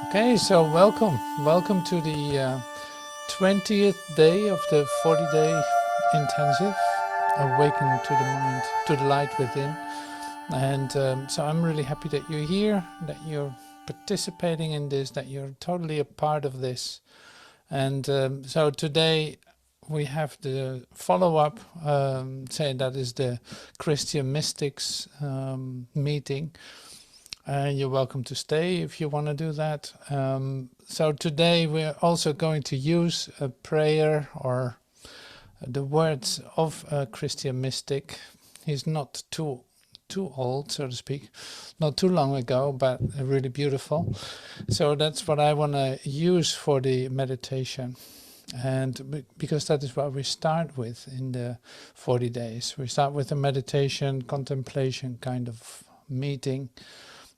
Okay, so welcome to the 20th day of the 40-day intensive, Awaken to the Mind, to the Light Within. And so I'm really happy that you're here, that you're participating in this, that you're totally a part of this. And so today we have the follow-up, saying that is the Christian Mystics meeting. You're welcome to stay if you want to do that. So today we're also going to use a prayer or the words of a Christian mystic. He's not too old, so to speak, not too long ago, but really beautiful. So that's what I want to use for the meditation. And because that is what we start with in the 40 days. We start with a meditation, contemplation kind of meeting.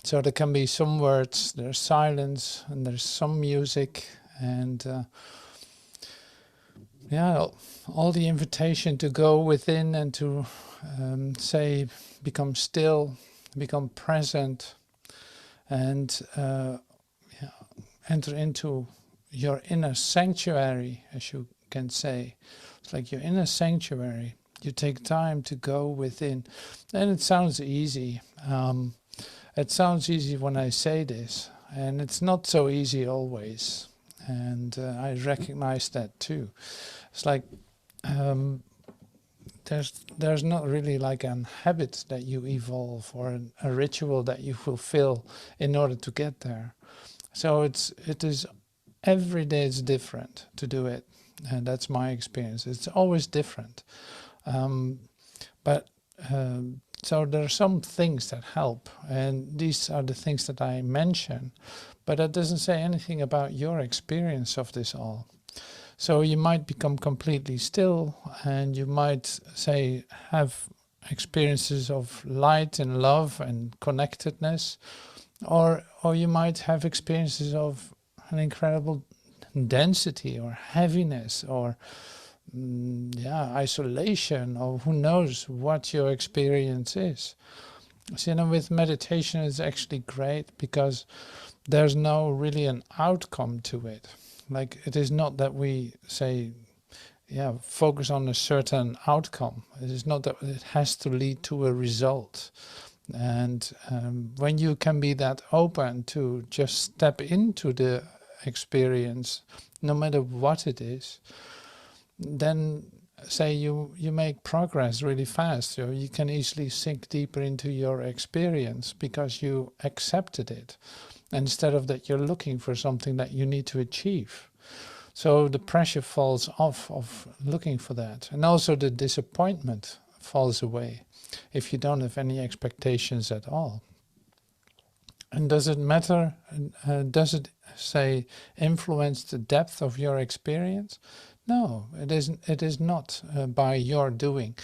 So there can be some words, there's silence, and there's some music, and all the invitation to go within and to become still, become present, and enter into your inner sanctuary, as you can say. It's like your inner sanctuary. You take time to go within, and it sounds easy. It sounds easy when I say this, and it's not so easy always. And I recognize that too. It's like there's not really like a habit that you evolve or a ritual that you fulfill in order to get there. So it is every day it's different to do it, and that's my experience. It's always different, but. So there are some things that help, and these are the things that I mention, but that doesn't say anything about your experience of this all. So you might become completely still, and you might have experiences of light and love and connectedness, or you might have experiences of an incredible density or heaviness or isolation, or who knows what your experience is. So, with meditation it's actually great because there's no really an outcome to it. Like, it is not that we focus on a certain outcome. It is not that it has to lead to a result. And when you can be that open to just step into the experience, no matter what it is, then you make progress really fast. So you can easily sink deeper into your experience because you accepted it, instead of that you're looking for something that you need to achieve. So the pressure falls off of looking for that, and also the disappointment falls away if you don't have any expectations at all. And does it matter? Does it influence the depth of your experience? No, it isn't. It is not by your doing.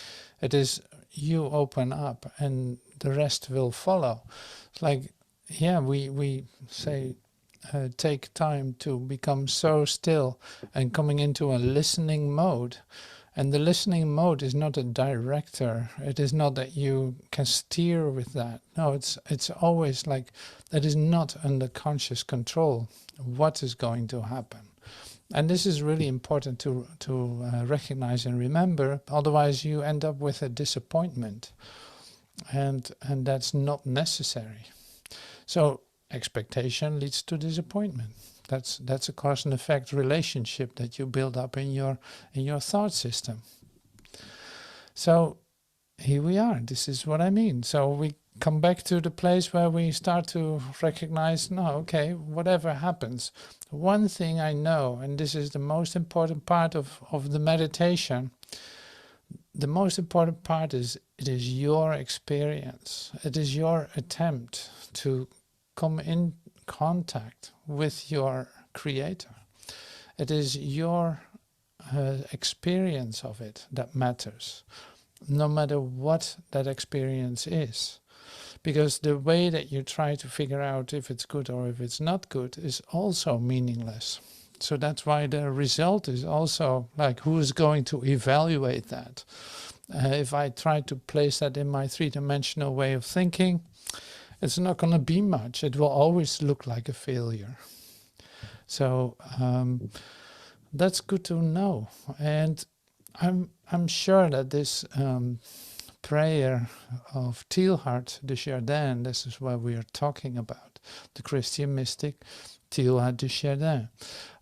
It is you open up, and the rest will follow. It's like, we take time to become so still and coming into a listening mode. And the listening mode is not a director. It is not that you can steer with that. No, it's always like that is not under conscious control. What is going to happen? And this is really important to recognize and remember. Otherwise, you end up with a disappointment, and that's not necessary. So expectation leads to disappointment. That's a cause and effect relationship that you build up in your thought system. So here we are. This is what I mean. So we come back to the place where we start to recognize, whatever happens. One thing I know, and this is the most important part of the meditation, the most important part is it is your experience. It is your attempt to come in contact with your creator. It is your experience of it that matters, no matter what that experience is. Because the way that you try to figure out if it's good or if it's not good is also meaningless. So that's why the result is also like, who is going to evaluate that? If I try to place that in my three-dimensional way of thinking, it's not going to be much. It will always look like a failure. So that's good to know. And I'm sure that this prayer of Teilhard de Chardin, this is what we are talking about, the Christian mystic Teilhard de Chardin.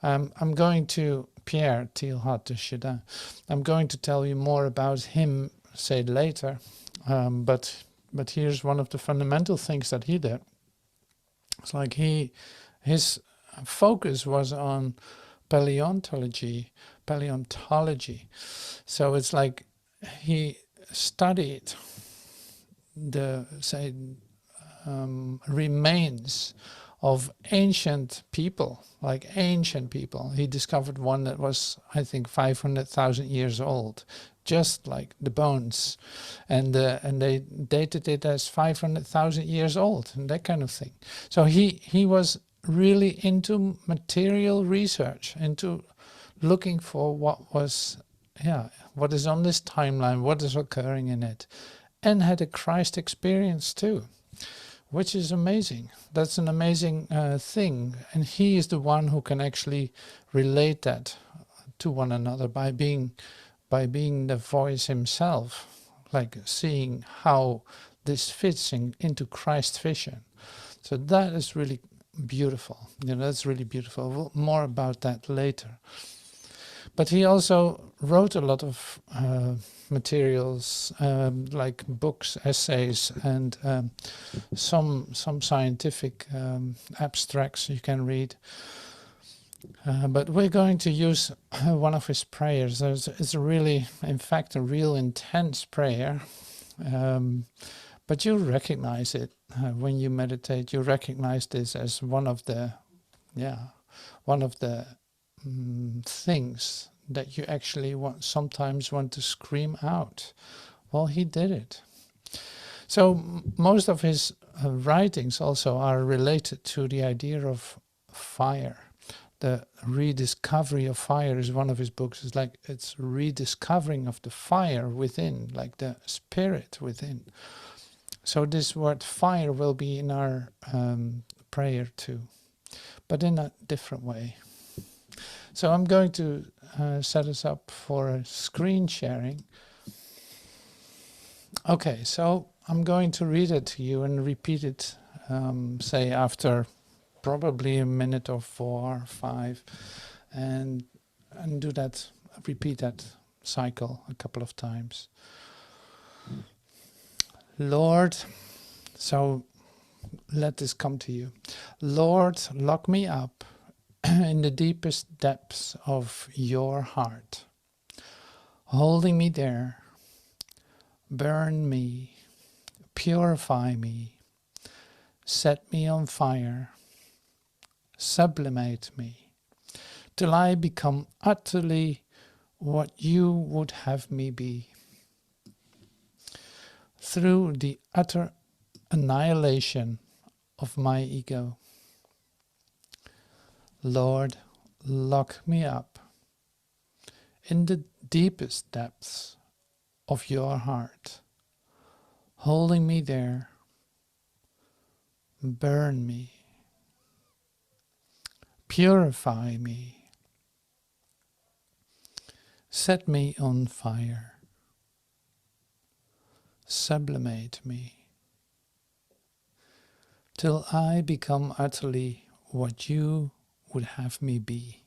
I'm going to, Pierre Teilhard de Chardin, I'm going to tell you more about him, say later, but here's one of the fundamental things that he did. It's like his focus was on paleontology. So it's like he studied the, say, remains of ancient people, like ancient people. He discovered one that was, I think, 500,000 years old, just like the bones, and they dated it as 500,000 years old, and that kind of thing. So he was really into material research, into looking for what was, what is on this timeline, what is occurring in it, and had a Christ experience too, which is amazing. That's an amazing thing, and he is the one who can actually relate that to one another by being the voice himself, like seeing how this fits into Christ's vision. So that is really beautiful. That's really beautiful. More about that later. But he also wrote a lot of materials, like books, essays, and some scientific abstracts you can read. But we're going to use one of his prayers. It's a really, in fact, a real intense prayer. But you recognize it when you meditate. You recognize this as one of the things that you actually sometimes want to scream out. Well, he did it. So most of his writings also are related to the idea of fire. The Rediscovery of Fire is one of his books. It's rediscovering of the fire within, like the spirit within. So this word fire will be in our prayer too, but in a different way. So I'm going to set us up for a screen sharing. Okay, so I'm going to read it to you and repeat it, say after probably a minute or 4 or 5, and do that, repeat that cycle a couple of times. Lord, so let this come to you. Lord, lock me up in the deepest depths of your heart, holding me there. Burn me, purify me, set me on fire, sublimate me, till I become utterly what you would have me be. Through the utter annihilation of my ego. Lord, lock me up in the deepest depths of your heart, holding me there. Burn me, purify me, set me on fire, sublimate me, till I become utterly what you would have me be.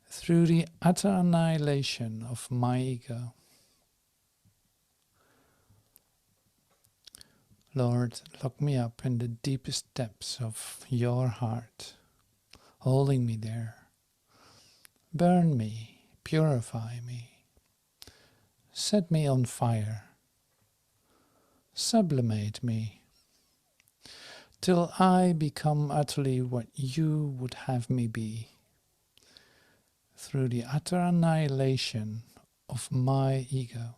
Through the utter annihilation of my ego. Lord, lock me up in the deepest depths of your heart, holding me there. Burn me, purify me, set me on fire, sublimate me, till I become utterly what you would have me be. Through the utter annihilation of my ego.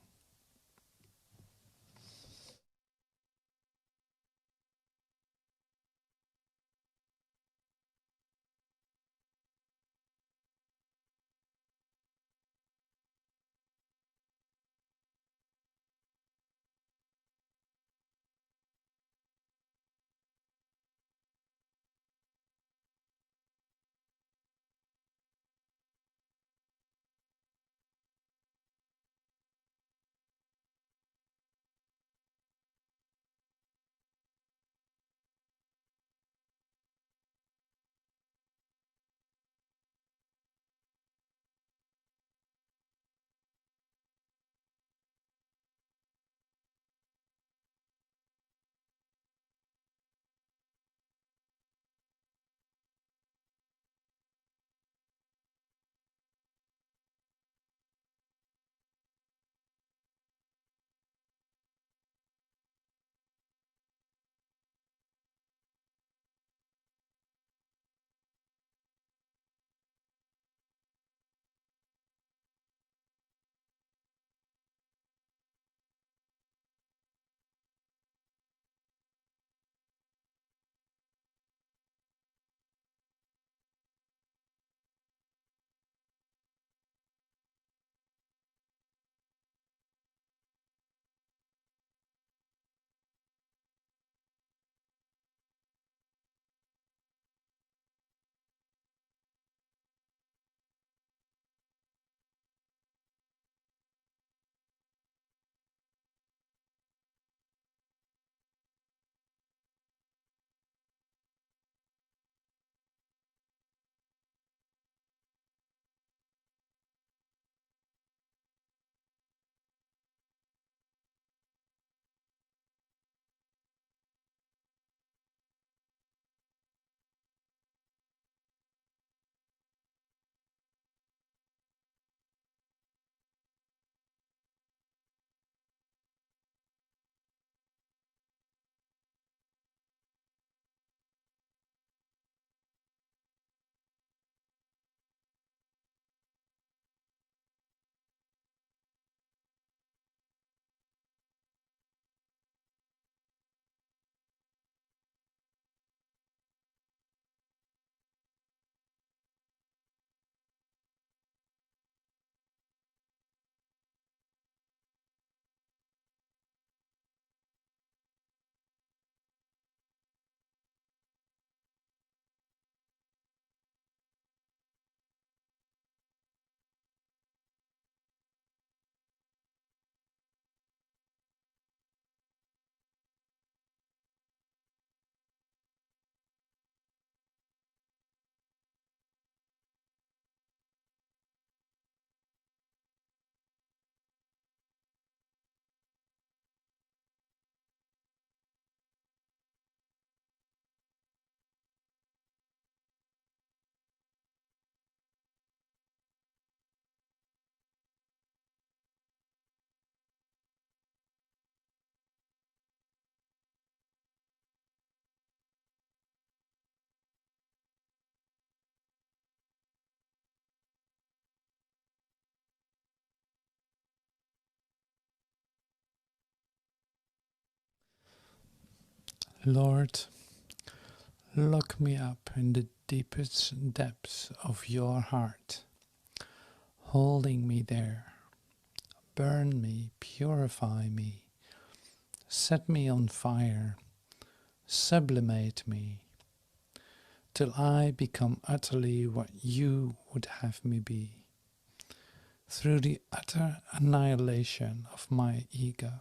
Lord, lock me up in the deepest depths of your heart, holding me there. Burn me, purify me, set me on fire, sublimate me, till I become utterly what you would have me be, through the utter annihilation of my ego.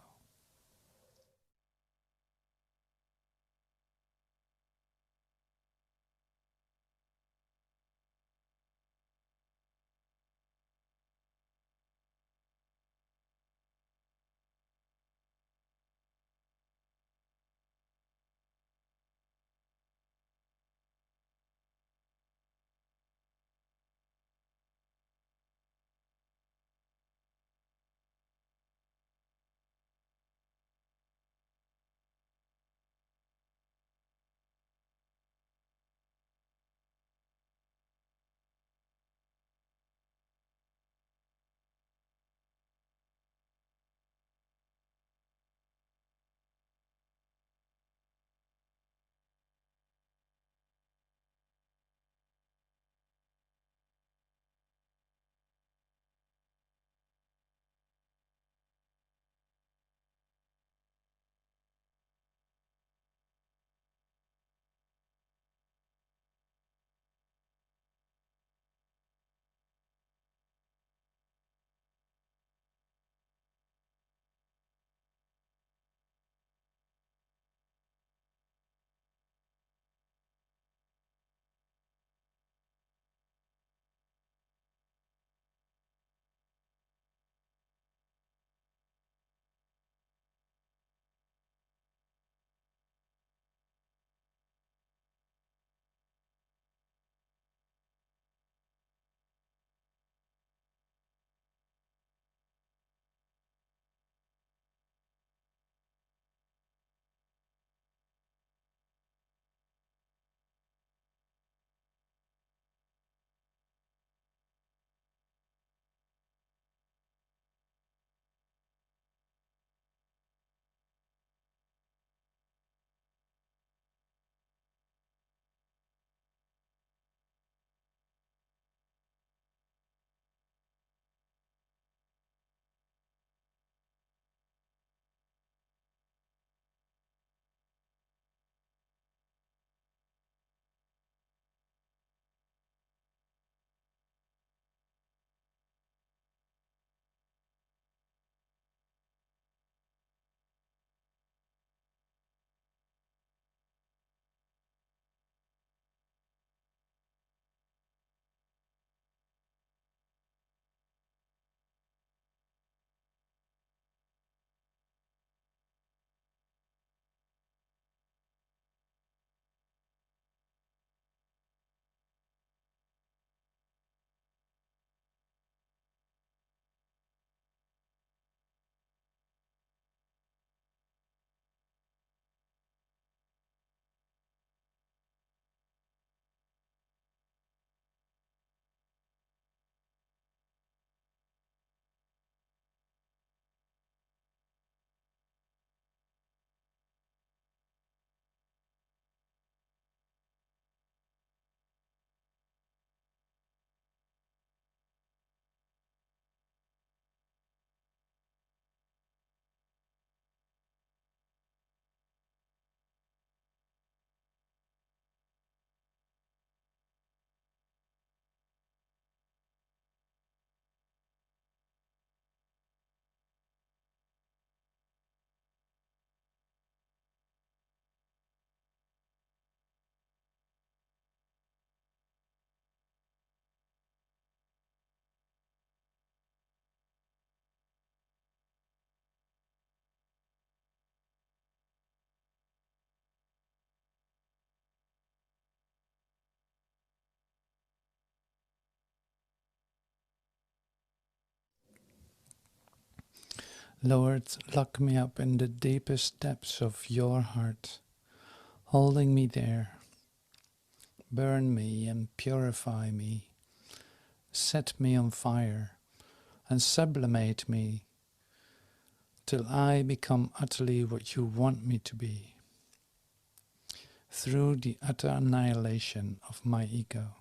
Lord, lock me up in the deepest depths of your heart, holding me there. Burn me and purify me, set me on fire, and sublimate me, till I become utterly what you want me to be, through the utter annihilation of my ego.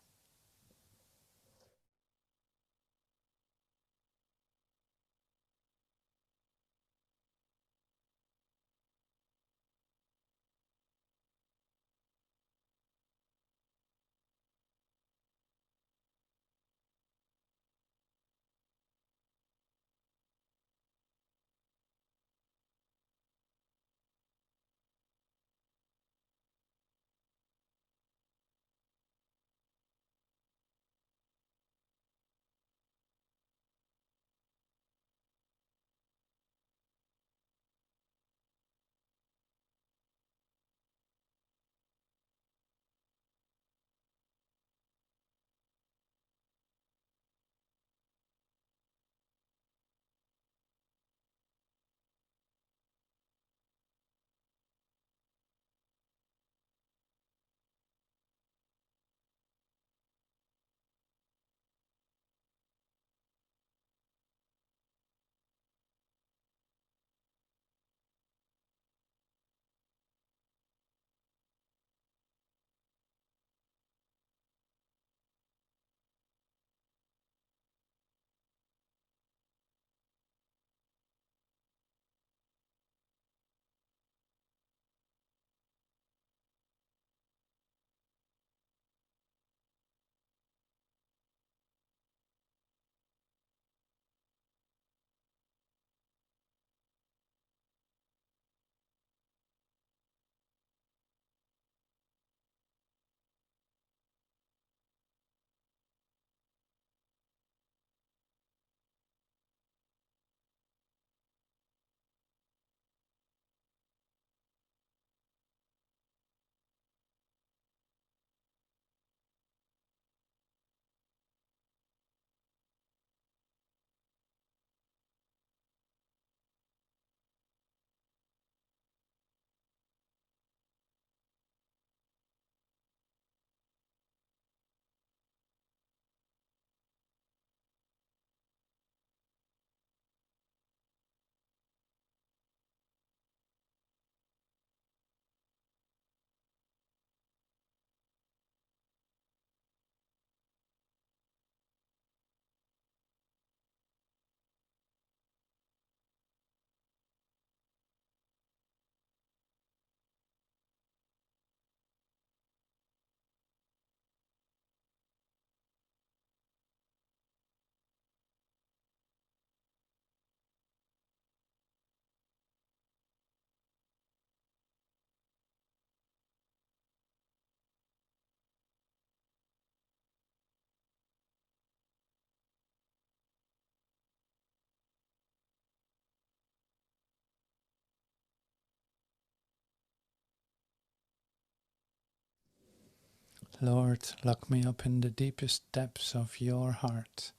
Lord, lock me up in the deepest depths of your heart,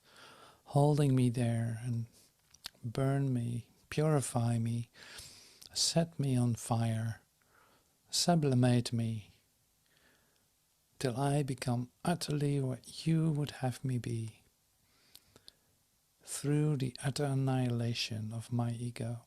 holding me there, and burn me, purify me, set me on fire, sublimate me, till I become utterly what you would have me be, through the utter annihilation of my ego.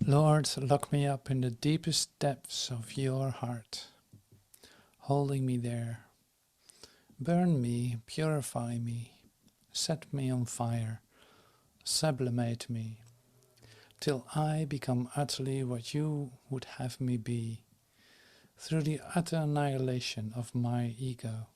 Lord, lock me up in the deepest depths of your heart, holding me there. Burn me, purify me, set me on fire, sublimate me, till I become utterly what you would have me be, through the utter annihilation of my ego.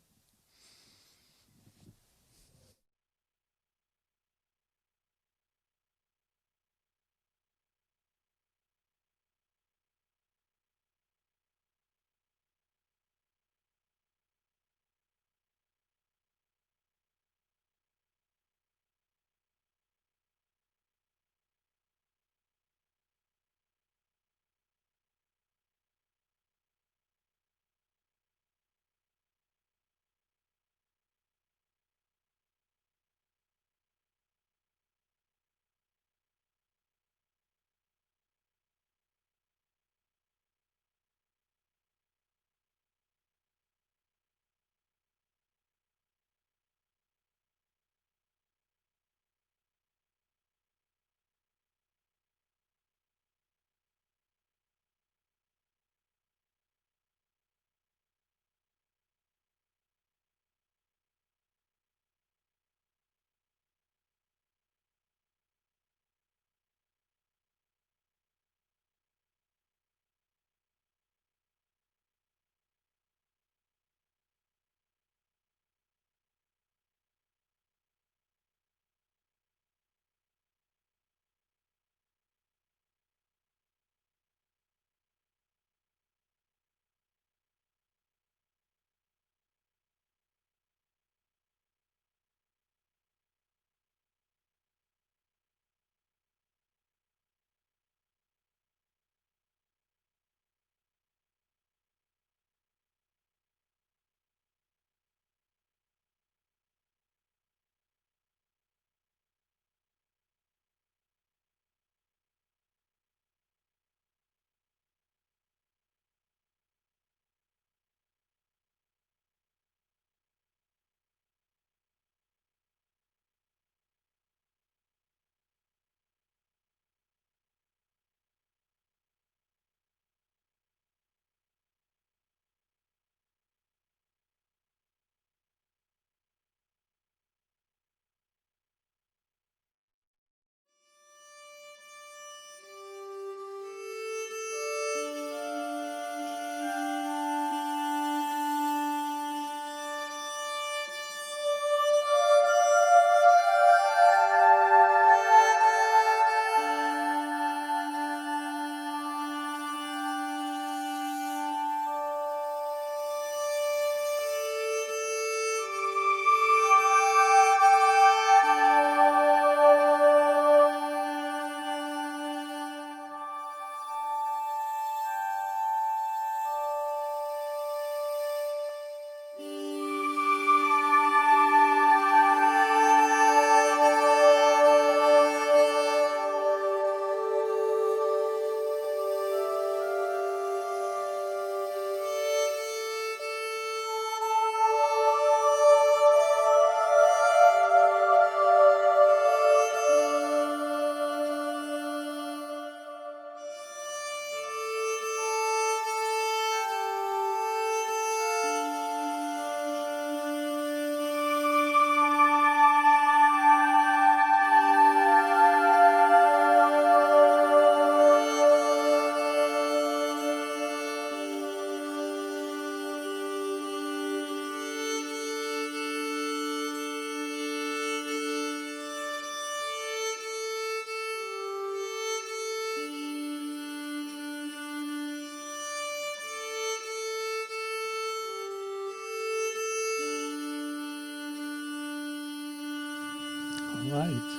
Right.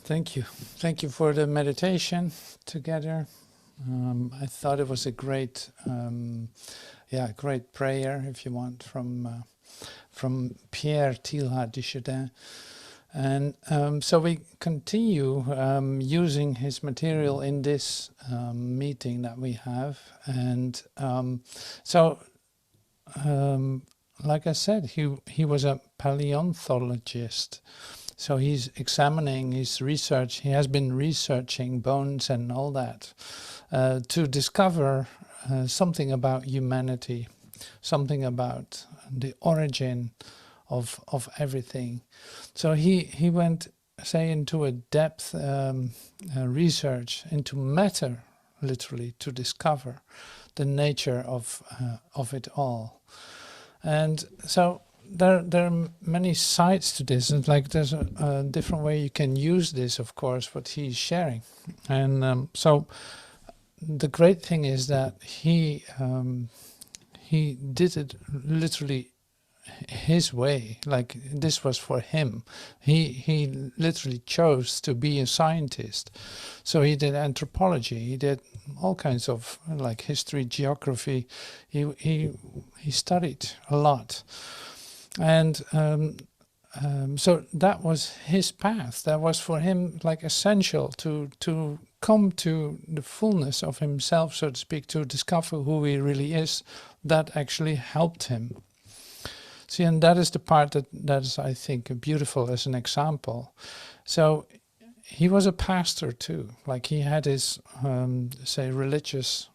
Thank you. Thank you for the meditation together. I thought it was a great, great prayer, if you want, from Pierre Teilhard de Chardin. And so we continue using his material in this meeting that we have. And like I said, he was a paleontologist. So he's examining his research. He has been researching bones and all that to discover something about humanity, something about the origin of everything. So he went, say, into a depth research into matter, literally, to discover the nature of it all. And so there are many sides to this. It's like there's a different way you can use this, of course, what he's sharing. And so the great thing is that he did it literally his way. Like, this was for him. He literally chose to be a scientist. So he did anthropology. He did all kinds of like history, geography. He studied a lot, and so that was his path. That was for him like essential to come to the fullness of himself, so to speak, to discover who he really is. That actually helped him. See, and that is the part that is, I think, beautiful as an example. So he was a pastor too. Like, he had his, say, religious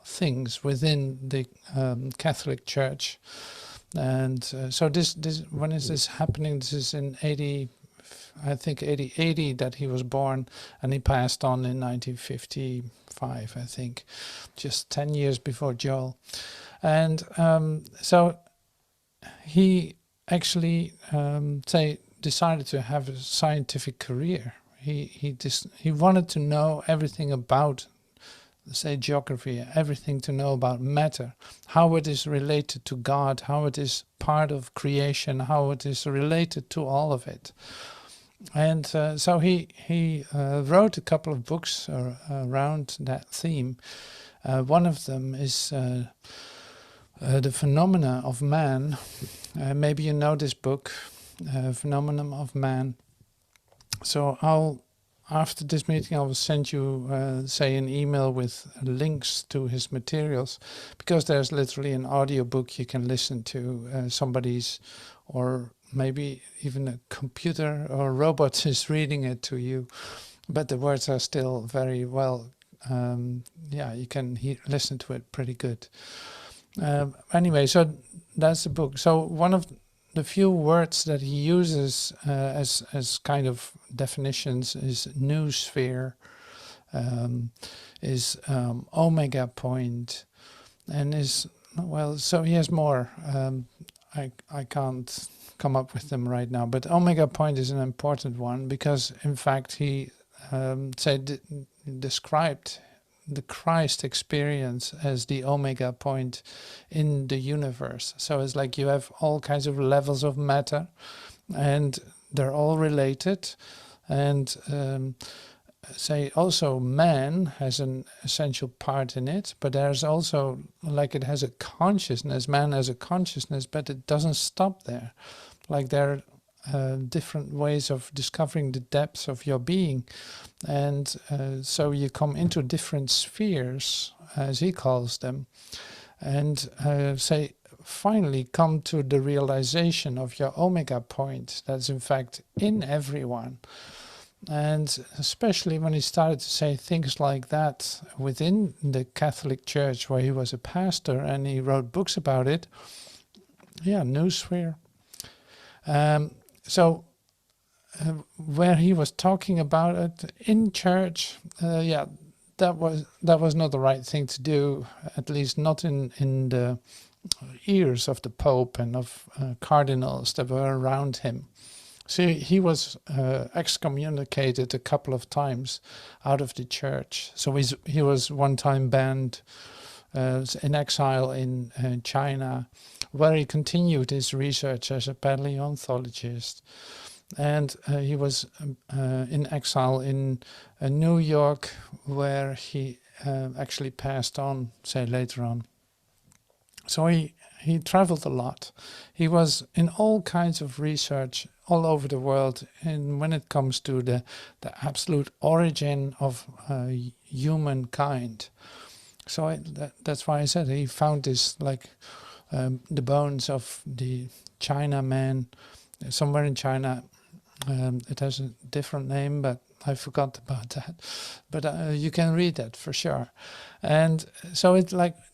things within the Catholic Church. And so this when is this happening? This is in 80, I think 80 that he was born, and he passed on in 1955, I think, just 10 years before Joel. And so he actually say decided to have a scientific career. He wanted to know everything about, say, geography, everything to know about matter, how it is related to God, how it is part of creation, how it is related to all of it. And so he wrote a couple of books around that theme. One of them is The Phenomena of Man. Maybe you know this book, Phenomenon of Man. So after this meeting, I will send you, say, an email with links to his materials, because there's literally an audiobook you can listen to. Somebody's, or maybe even a computer or robot is reading it to you, but the words are still very well, you can listen to it pretty good. Anyway, so that's the book. So one of the few words that he uses as kind of definitions is noosphere, is omega point, and is, well, so he has more. I can't come up with them right now, but omega point is an important one, because in fact he described the Christ experience as the omega point in the universe. So it's like you have all kinds of levels of matter, and they're all related. And say also man has an essential part in it, but there's also, like, it has a consciousness. Man has a consciousness, but it doesn't stop there. Like, there are different ways of discovering the depths of your being. And so you come into different spheres, as he calls them, and say finally come to the realization of your omega point that's in fact in everyone. And especially when he started to say things like that within the Catholic Church, where he was a pastor and he wrote books about it. Yeah, noosphere. So where he was talking about it in church, that was not the right thing to do, at least not in the ears of the Pope and of cardinals that were around him. So he was excommunicated a couple of times out of the church. So he was one time banned, in exile in China, where he continued his research as a paleontologist. And he was in exile in New York, where he actually passed on, say, later on. So he traveled a lot. He was in all kinds of research all over the world, and when it comes to the absolute origin of humankind. So that's why I said he found this, like the bones of the China man somewhere in China. It has a different name, but I forgot about that. But you can read that for sure. And so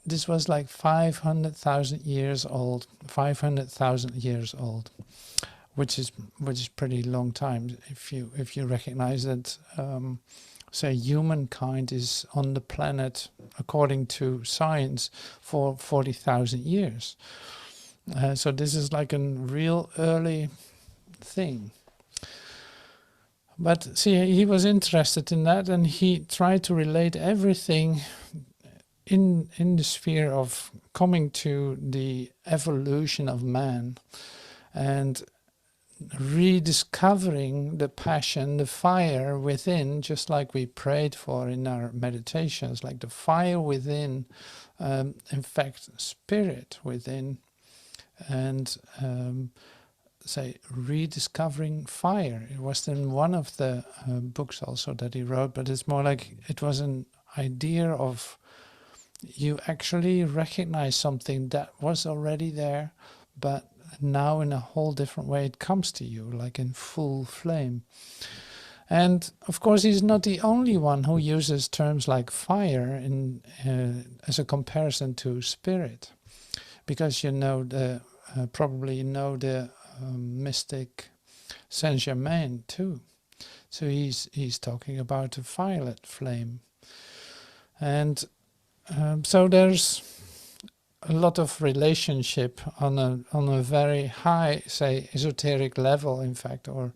this was like 500,000 years old, 500,000 years old, which is pretty long time if you recognize that. Say humankind is on the planet, according to science, for 40,000 years. So this is like a real early thing. But see, he was interested in that, and he tried to relate everything in the sphere of coming to the evolution of man and rediscovering the passion, the fire within, just like we prayed for in our meditations, like the fire within, in fact, spirit within, and say rediscovering fire. It was in one of the books also that he wrote, but it's more like it was an idea of you actually recognize something that was already there, but now in a whole different way it comes to you, like in full flame. And of course he's not the only one who uses terms like fire in as a comparison to spirit, because you know the probably know the mystic Saint Germain too. So he's talking about a violet flame, and so there's a lot of relationship on a very high, say, esoteric level, in fact, or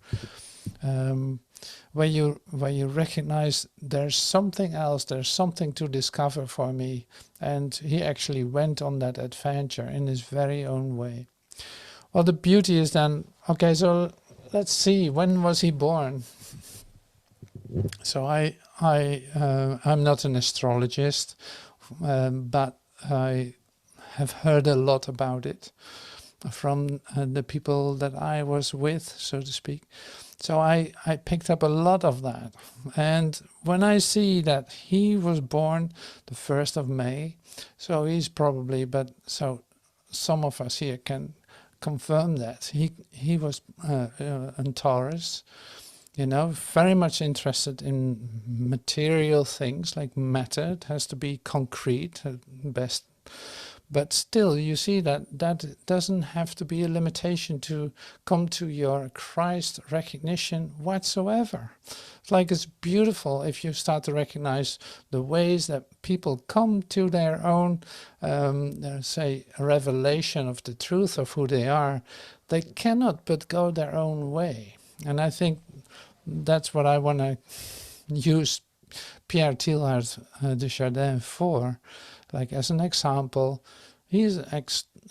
where you recognize there's something else, there's something to discover for me, and he actually went on that adventure in his very own way. Well, the beauty is then, okay, so let's see, when was he born? So I'm not an astrologist, but I have heard a lot about it from the people that I was with, so to speak. So I picked up a lot of that. And when I see that he was born the 1st of May, so he's probably, but so some of us here can confirm that. He was in Taurus, you know, very much interested in material things like matter. It has to be concrete at best. But still, you see that doesn't have to be a limitation to come to your Christ recognition whatsoever. It's like it's beautiful if you start to recognize the ways that people come to their own, say, revelation of the truth of who they are. They cannot but go their own way. And I think that's what I want to use Pierre Teilhard de Chardin for. Like as an example, he's an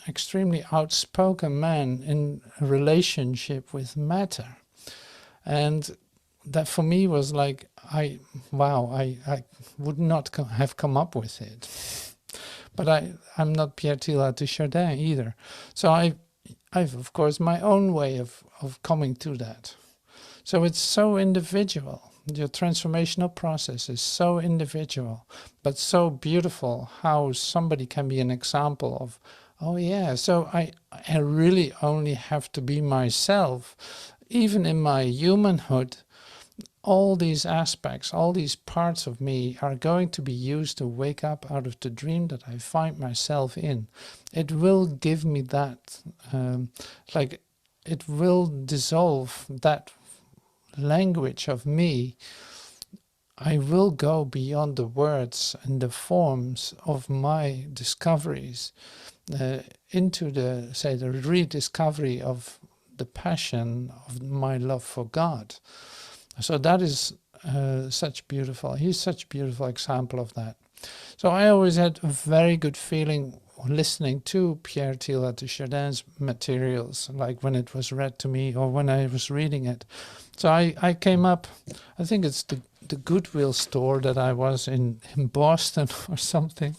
extremely outspoken man in a relationship with matter. And that for me was like, I would not have come up with it. But I'm not Pierre Teilhard de Chardin either. So I've of course my own way of coming to that. So it's so individual. Your transformational process is so individual, but so beautiful how somebody can be an example of, oh yeah, so I really only have to be myself. Even in my humanhood, all these aspects, all these parts of me are going to be used to wake up out of the dream that I find myself in. It will give me that, like it will dissolve that language of me. I will go beyond the words and the forms of my discoveries into the, say, the rediscovery of the passion of my love for God. So that is such beautiful. He's such a beautiful example of that. So I always had a very good feeling listening to Pierre Teilhard de Chardin's materials, like when it was read to me or when I was reading it. So I came up, I think it's the Goodwill store that I was in Boston or something.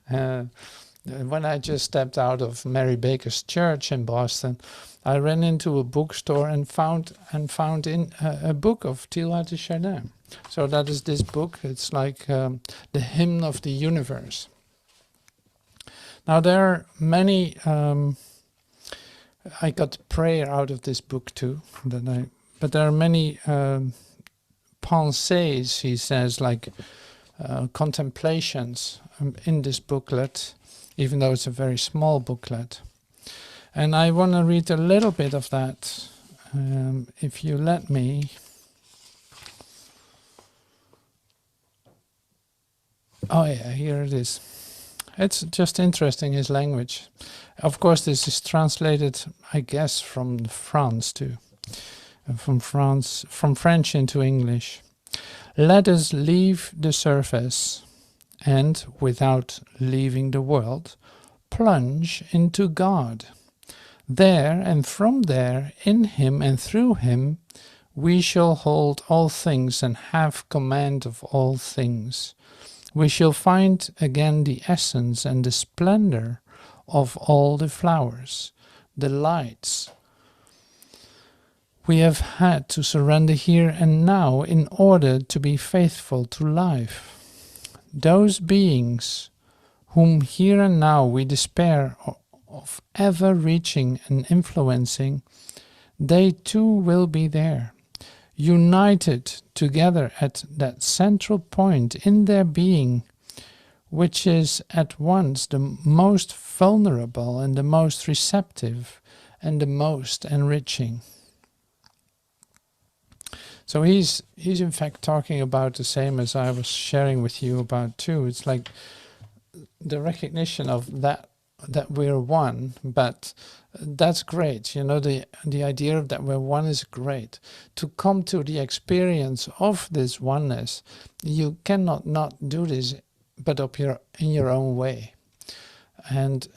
When I just stepped out of Mary Baker's church in Boston, I ran into a bookstore and found in a book of Teilhard de Chardin. So that is this book. It's like the Hymn of the Universe. Now there are many. I got prayer out of this book too that I but there are many pensées, he says, like contemplations in this booklet, even though it's a very small booklet. And I want to read a little bit of that, if you let me. Oh yeah, here it is. It's just interesting, his language. Of course, this is translated, I guess, from France too. From French into English. Let us leave the surface and, without leaving the world, plunge into God. There and from there, in him and through him, we shall hold all things and have command of all things. We shall find again the essence and the splendor of all the flowers, the lights we have had to surrender here and now in order to be faithful to life. Those beings whom here and now we despair of ever reaching and influencing, they too will be there, united together at that central point in their being, which is at once the most vulnerable and the most receptive and the most enriching. So he's in fact talking about the same as I was sharing with you about too. It's like the recognition of that we're one, but that's great. You know, the idea of that we're one is great. To come to the experience of this oneness, you cannot not do this, but in your own way, and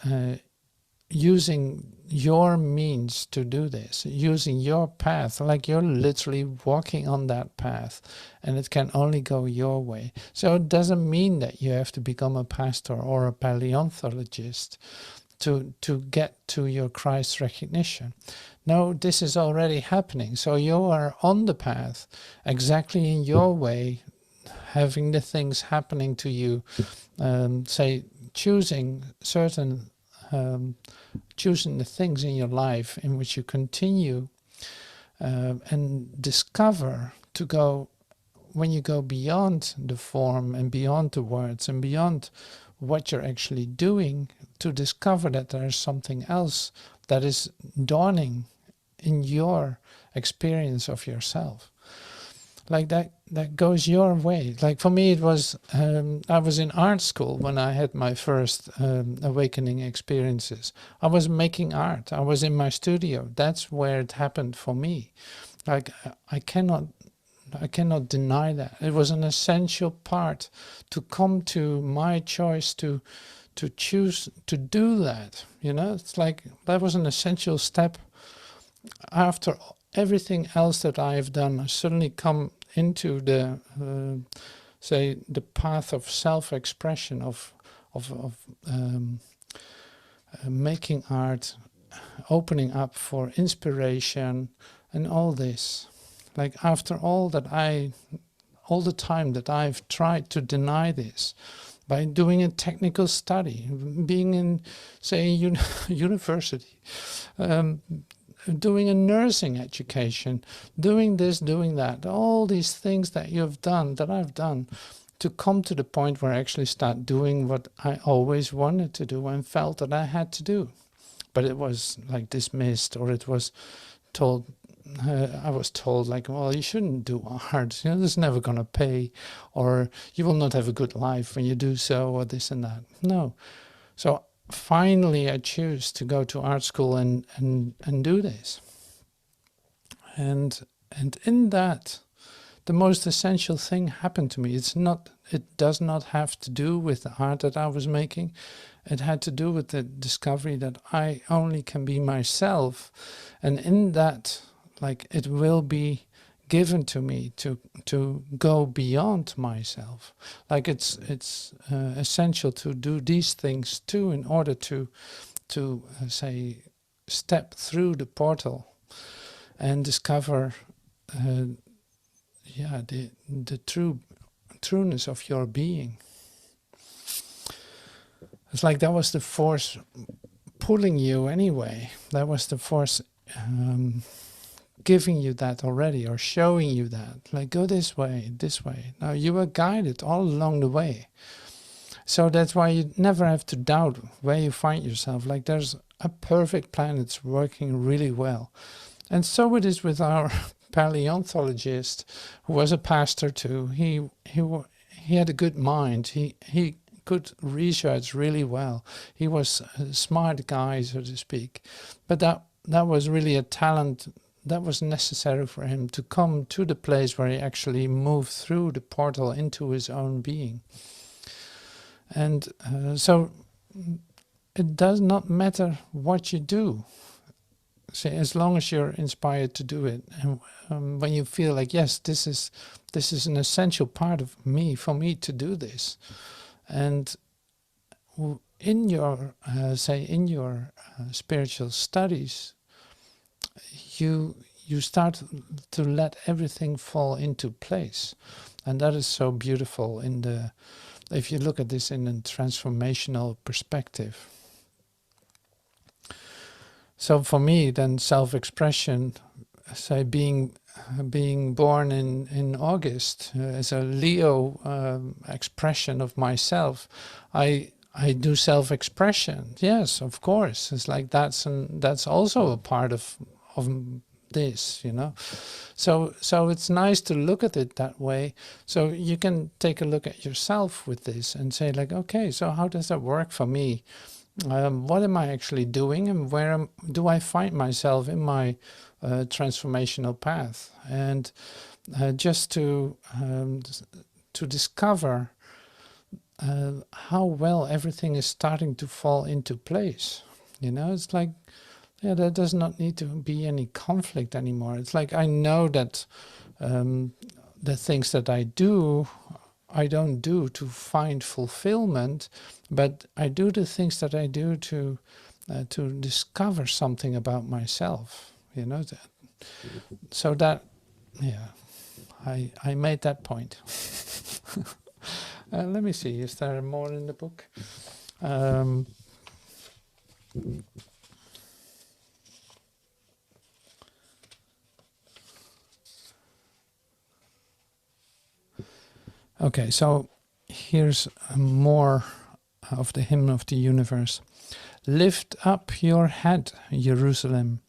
using your means to do this, using your path, like you're literally walking on that path, and it can only go your way. So it doesn't mean that you have to become a pastor or a paleontologist to get to your Christ recognition. No, this is already happening. So you are on the path, exactly in your way, having the things happening to you, say choosing certain choosing the things in your life in which you continue and discover to go, when you go beyond the form and beyond the words and beyond what you're actually doing, to discover that there's something else that is dawning in your experience of yourself. Like that goes your way. Like for me, it was, I was in art school when I had my first awakening experiences. I was making art. I was in my studio. That's where it happened for me. Like I cannot deny that. It was an essential part to come to my choice to choose to do that. You know, it's like that was an essential step. After everything else that I have done, I suddenly come into the say the path of self-expression, of making art, opening up for inspiration, and all this. Like after all the time that I've tried to deny this, by doing a technical study, being in, say, university, doing a nursing education, doing this, doing that, all these things that you've done, that I've done, to come to the point where I actually start doing what I always wanted to do and felt that I had to do. But it was like dismissed, or it was told, I was told like, well, you shouldn't do art, you know, this is never going to pay, or you will not have a good life when you do so, or this and that. No. So finally I choose to go to art school and do this. And in that, the most essential thing happened to me. It does not have to do with the art that I was making. It had to do with the discovery that I only can be myself. And in that, like, it will be given to me to go beyond myself. Like it's essential to do these things too, in order to say, step through the portal and discover the trueness of your being. It's like that was the force pulling you anyway. That was the force giving you that already, or showing you that, like, go this way, this way. Now you are guided all along the way. So that's why you never have to doubt where you find yourself. Like, there's a perfect plan, it's working really well. And so it is with our paleontologist, who was a pastor too. He had a good mind. He could research really well. He was a smart guy, so to speak. But that was really a talent that was necessary for him to come to the place where he actually moved through the portal into his own being. And so it does not matter what you do. See, as long as you're inspired to do it, and when you feel like, yes, this is an essential part of me, for me to do this, and in your spiritual studies, you start to let everything fall into place, and that is so beautiful. If you look at this in a transformational perspective. So for me, then, self-expression, say being born in August as a Leo expression of myself, I do self-expression. Yes, of course. It's like that's also a part of this, you know. So it's nice to look at it that way. So you can take a look at yourself with this and say, like, okay, so how does that work for me? What am I actually doing, and where do I find myself in my transformational path? And just to discover how well everything is starting to fall into place. You know, it's like, yeah, there does not need to be any conflict anymore. It's like, I know that the things that I don't do to find fulfillment, but I do the things that I do to discover something about myself, you know. So that, yeah, I made that point. Let me see, is there more in the book? Okay, so here's more of the hymn of the universe. Lift up your head, Jerusalem,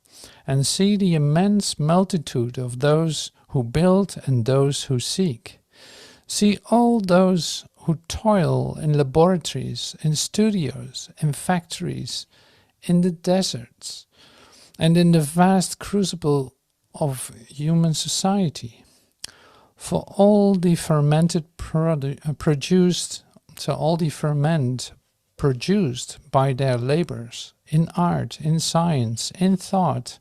and see the immense multitude of those who build and those who seek. See all those who toil in laboratories, in studios, in factories, in the deserts, and in the vast crucible of human society. For all the ferment produced by their labors, in art, in science, in thought,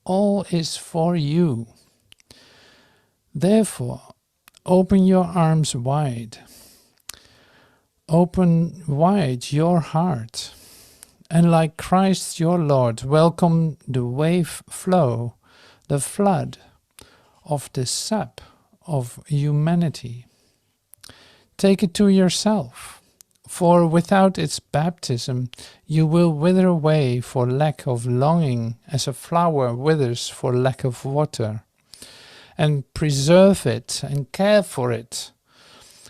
all is for you. Therefore, open your arms wide. Open wide your heart, and like Christ your Lord, welcome the wave flow, the flood of the sap of humanity. Take it to yourself, for without its baptism you will wither away for lack of longing, as a flower withers for lack of water. And preserve it and care for it,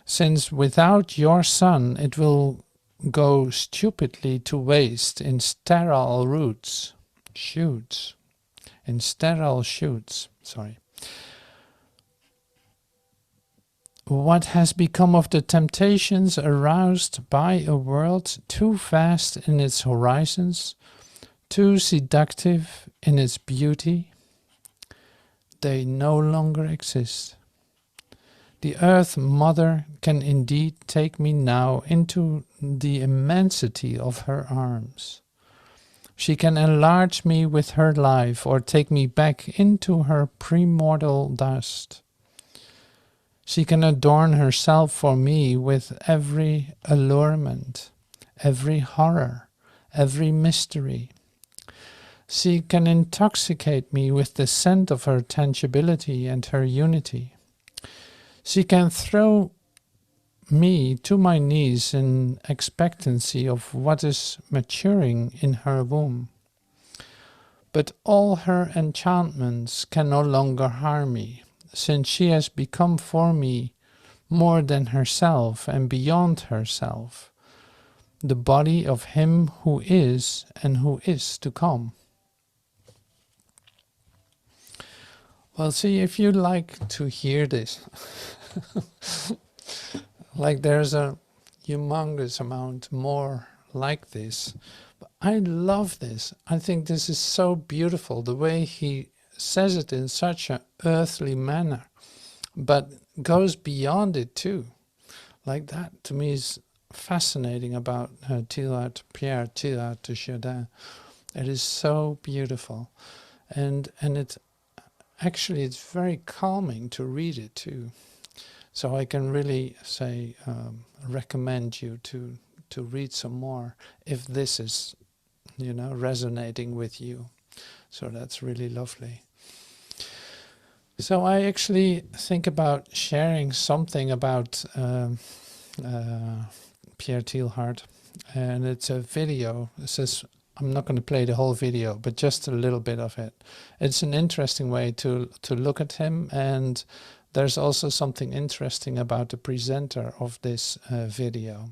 since without your sun it will go stupidly to waste in sterile shoots. What has become of the temptations aroused by a world too vast in its horizons, too seductive in its beauty? They no longer exist. The Earth Mother can indeed take me now into the immensity of her arms. She can enlarge me with her life, or take me back into her premortal dust. She can adorn herself for me with every allurement, every horror, every mystery. She can intoxicate me with the scent of her tangibility and her unity. She can throw me to my knees in expectancy of what is maturing in her womb. But all her enchantments can no longer harm me, since she has become for me more than herself and beyond herself, the body of him who is and who is to come. Well, see, if you like to hear this, like there's a humongous amount more like this. But I love this. I think this is so beautiful, the way he says it in such an earthly manner, but goes beyond it too. Like that, to me, is fascinating about Pierre Teilhard de Chardin. It is so beautiful. And it's actually, it's very calming to read it too. So I can really say, recommend you to read some more if this is, resonating with you. So that's really lovely. So I actually think about sharing something about Pierre Teilhard, and it's a video. It says, I'm not going to play the whole video, but just a little bit of it. It's an interesting way to look at him, and there's also something interesting about the presenter of this video.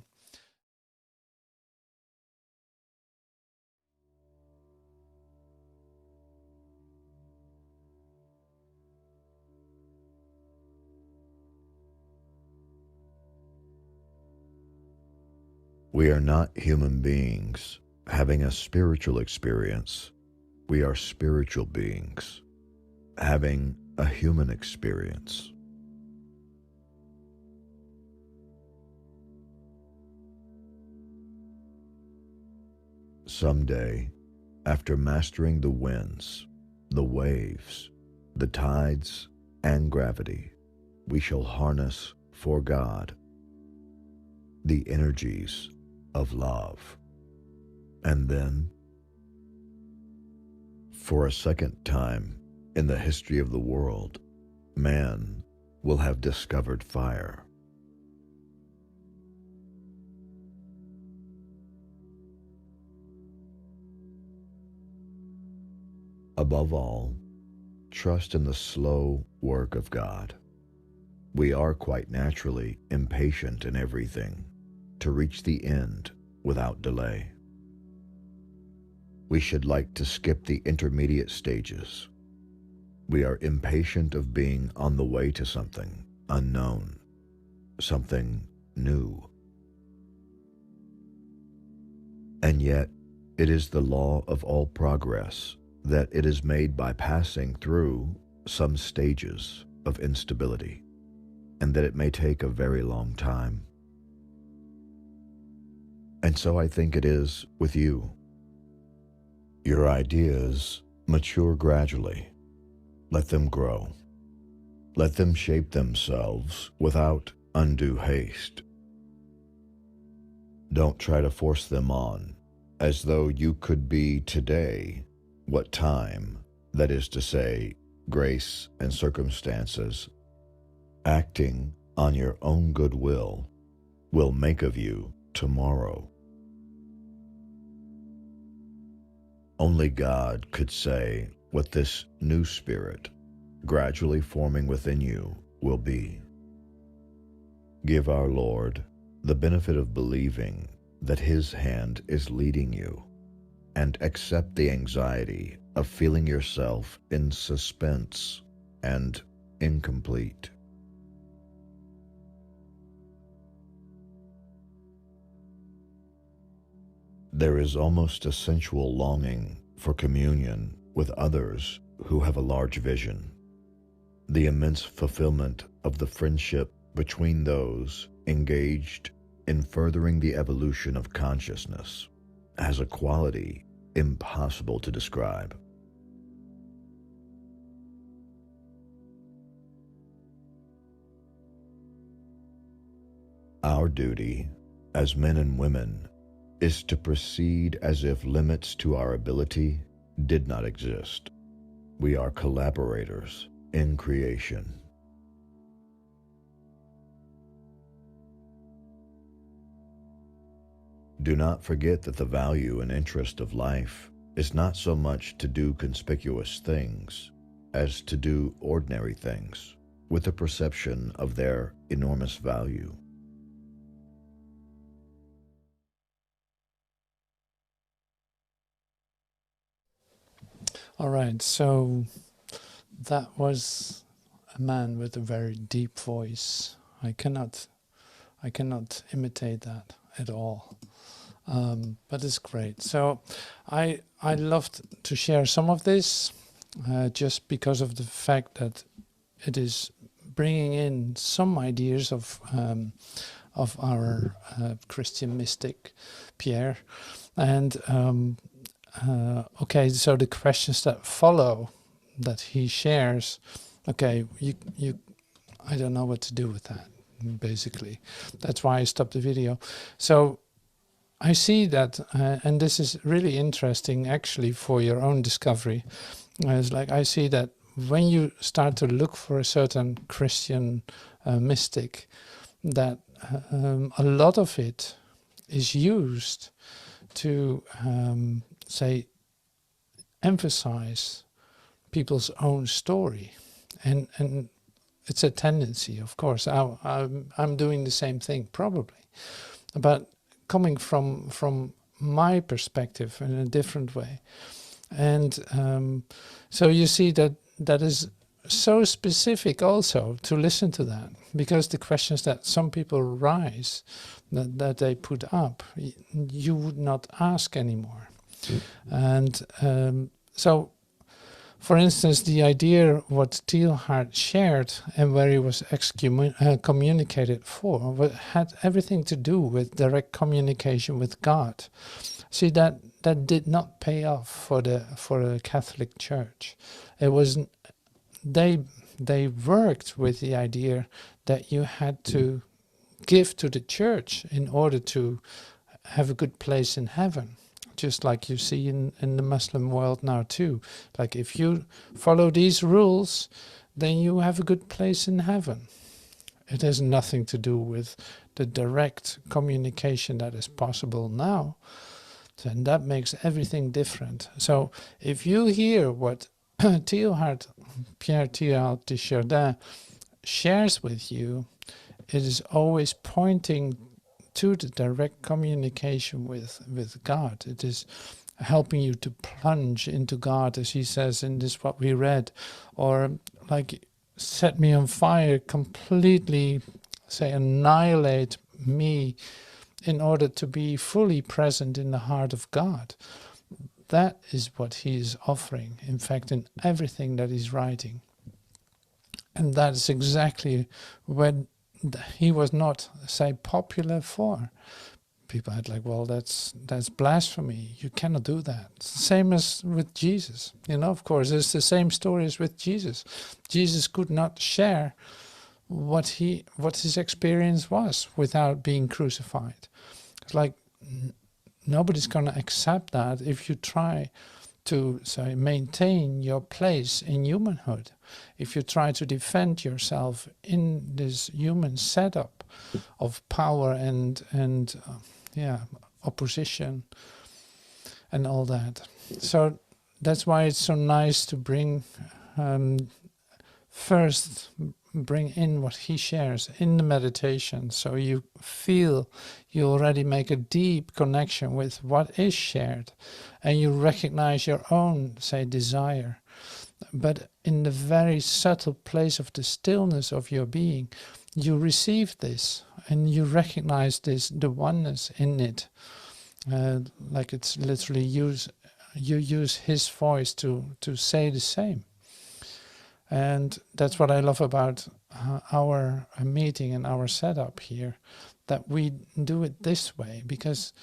We are not human beings having a spiritual experience. We are spiritual beings having a human experience. Someday, after mastering the winds, the waves, the tides, and gravity, we shall harness for God the energies of love. And then, for a second time in the history of the world, man will have discovered fire. Above all, trust in the slow work of God. We are quite naturally impatient in everything to reach the end without delay. We should like to skip the intermediate stages. We are impatient of being on the way to something unknown, something new. And yet, it is the law of all progress that it is made by passing through some stages of instability, and that it may take a very long time. And so I think it is with you. Your ideas mature gradually. Let them grow. Let them shape themselves without undue haste. Don't try to force them on, as though you could be today what time, that is to say, grace and circumstances, acting on your own goodwill, will make of you tomorrow. Only God could say what this new spirit, gradually forming within you, will be. Give our Lord the benefit of believing that His hand is leading you, and accept the anxiety of feeling yourself in suspense and incomplete. There is almost a sensual longing for communion with others who have a large vision. The immense fulfillment of the friendship between those engaged in furthering the evolution of consciousness has a quality impossible to describe. Our duty as men and women is to proceed as if limits to our ability did not exist. We are collaborators in creation. Do not forget that the value and interest of life is not so much to do conspicuous things as to do ordinary things with a perception of their enormous value. All right, so that was a man with a very deep voice. I cannot imitate that at all. But it's great. So I loved to share some of this just because of the fact that it is bringing in some ideas of our Christian mystic Pierre. And okay, so the questions that follow that he shares, okay, I don't know what to do with that, basically. That's why I stopped the video. So I see that, and this is really interesting actually for your own discovery. It's like I see that when you start to look for a certain Christian mystic, that a lot of it is used to say emphasize people's own story, and it's a tendency, of course. I'm doing the same thing probably, but coming from my perspective in a different way. And so you see that is so specific also to listen to that, because the questions that some people raise, that they put up, you would not ask anymore. And so, for instance, the idea what Teilhard shared and where he was excommunicated for had everything to do with direct communication with God. See, that did not pay off for the Catholic Church. It was they worked with the idea that you had to give to the church in order to have a good place in heaven. Just like you see in the Muslim world now too. Like if you follow these rules, then you have a good place in heaven. It has nothing to do with the direct communication that is possible now. And that makes everything different. So if you hear what Pierre Teilhard de Chardin shares with you, it is always pointing to the direct communication with God. It is helping you to plunge into God, as he says in this what we read, or like set me on fire, completely say annihilate me in order to be fully present in the heart of God. That is what he is offering, in fact, in everything that he's writing. And that is exactly when he was not, say, popular for. People had like, well, that's blasphemy. You cannot do that. It's the same as with Jesus. You know, of course, it's the same story as with Jesus. Jesus could not share what his experience was without being crucified. It's like nobody's going to accept that if you try to say maintain your place in humanhood, if you try to defend yourself in this human setup of power and opposition and all that. So that's why it's so nice to bring first bring in what he shares in the meditation, so you feel you already make a deep connection with what is shared, and you recognize your own, say, desire. But in the very subtle place of the stillness of your being, you receive this and you recognize this, the oneness in it. Like it's literally you use his voice to say the same. And that's what I love about our meeting and our setup here, that we do it this way, because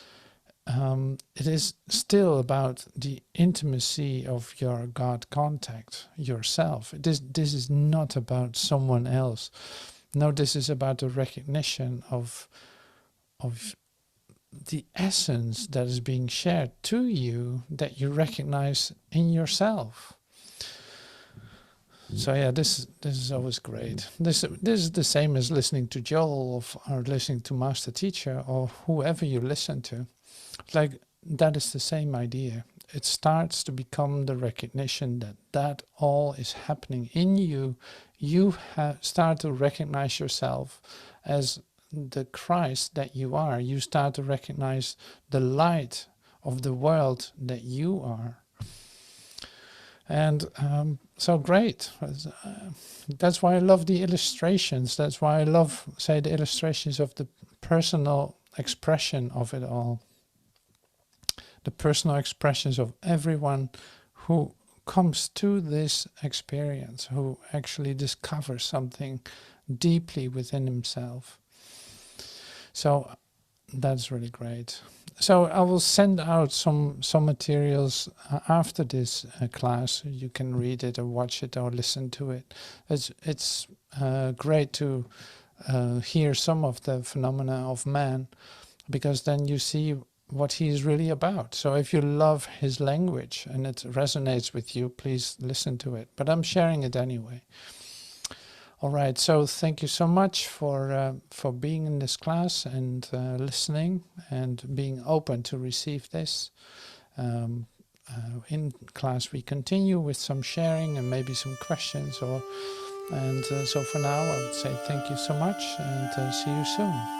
it is still about the intimacy of your God contact, yourself. This is not about someone else. No, this is about the recognition of the essence that is being shared to you, that you recognize in yourself. So yeah, this is always great. This is the same as listening to Joel or listening to Master Teacher or whoever you listen to. Like that is the same idea. It starts to become the recognition that all is happening in you. You start to recognize yourself as the Christ that you are. You start to recognize the light of the world that you are. And so great. That's why I love the illustrations. That's why I love, say, the illustrations of the personal expression of it all. The personal expressions of everyone who comes to this experience, who actually discovers something deeply within himself. So that's really great. So I will send out some materials after this class. You can read it or watch it or listen to it. It's great to hear some of the phenomena of man, because then you see what he is really about. So if you love his language and it resonates with you, please listen to it. But I'm sharing it anyway. All right, so thank you so much for being in this class and listening and being open to receive this. In class we continue with some sharing and maybe some questions. So for now I would say thank you so much and see you soon.